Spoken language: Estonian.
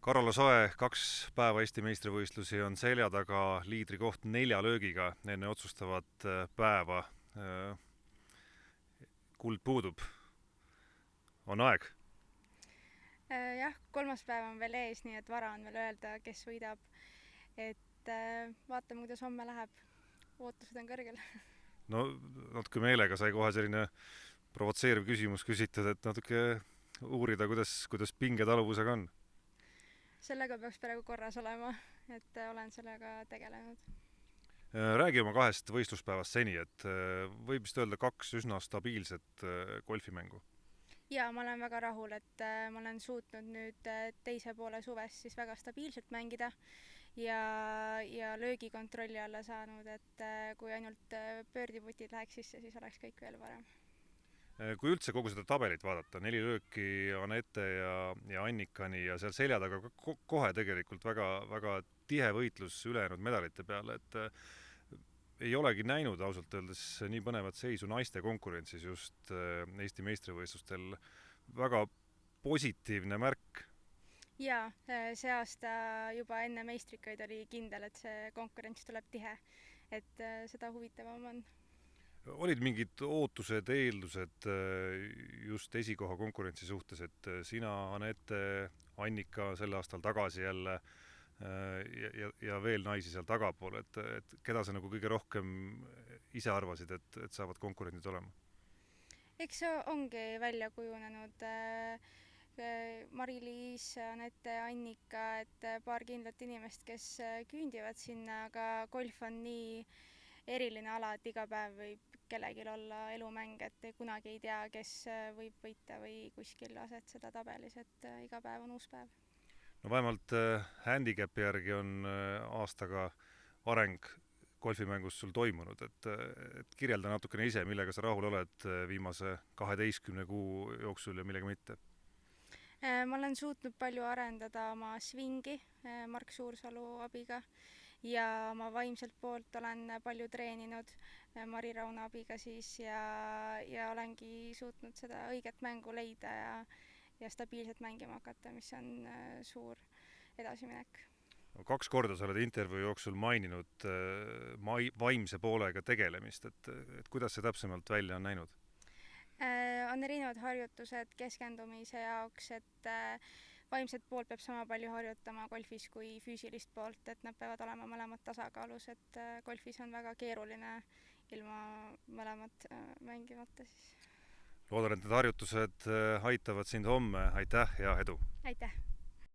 Karola Soe 2 päeva Eesti meistrivõistlusi on selja taga, liidrikoht 4 löögiga enne otsustavat päeva. Kuld puudub. On aeg. Jah, kolmas päev on veel ees, nii et vara on veel öelda, kes võidab. Et vaatame, kuidas homme läheb. Ootused on kõrgel. No natuke meelega sai kohe selline provotseeriv küsimus küsitud, et natuke uurida, kuidas pingetaluvusega on. Sellega peaks praegu korras olema, et olen sellega tegelenud. Räägi oma 2 võistluspäevast seni, et võib vist öelda 2 üsna stabiilset golfimängu. Ja ma olen väga rahul, et ma olen suutnud nüüd teise poole suvest siis väga stabiilselt mängida ja löögikontrolli alla saanud, et kui ainult pöördiputid läheks sisse, siis oleks kõik veel parem. Kui üldse kogu seda tabelit vaadata, 4 lööki Anette ja Annikani ja seal selja taga kohe tegelikult väga tihe võitlus ülejäänud medalite peale, et ei olegi näinud ausalt öeldes nii põnevat seisu naiste konkurentsis just Eesti meistrivõistlustel. Väga positiivne märk. Ja see aasta juba enne meistrikaid oli kindel, et see konkurents tuleb tihe, et seda huvitavam on. Olid mingid ootused, eeldused just esikoha konkurentsi suhtes, et sina, Anette, Annika sel aastal tagasi jälle ja veel naisi seal tagapool, et keda sa nagu kõige rohkem ise arvasid, et saavad konkurendid olema? Eks see ongi välja kujunenud Mari-Liis, Anette, Annika, et paar kindlat inimest, kes küündivad sinna, aga golf on nii eriline ala, et iga päev võib kellelgi olla elumäng, et kunagi ei tea, kes võib võita või kuskil asetseda tabelis, et iga päev on uus päev. No vähemalt handicapi järgi on aastaga areng golfimängus sul toimunud, et kirjelda natukene ise, millega sa rahul oled viimase 12 kuu jooksul ja millega mitte? Ma olen suutnud palju arendada oma svingi Mark Suursalu abiga ja oma vaimselt poolt olen palju treeninud Mari Rauna abiga siis ja olengi suutnud seda õiget mängu leida ja stabiilselt mängima hakata, mis on suur edasiminek. 2 korda sa oled intervjuu jooksul maininud vaimse poolega tegelemist, et kuidas see täpsemalt välja on näinud? On erinevad harjutused keskendumise jaoks, et vaimset poolt peab sama palju harjutama golfis kui füüsilist poolt, et nad peavad olema mõlemad tasakaalus, et golfis on väga keeruline ilma mõlemat mängimata siis. Loodan, et need harjutused aitavad sind homme. Aitäh ja edu! Aitäh!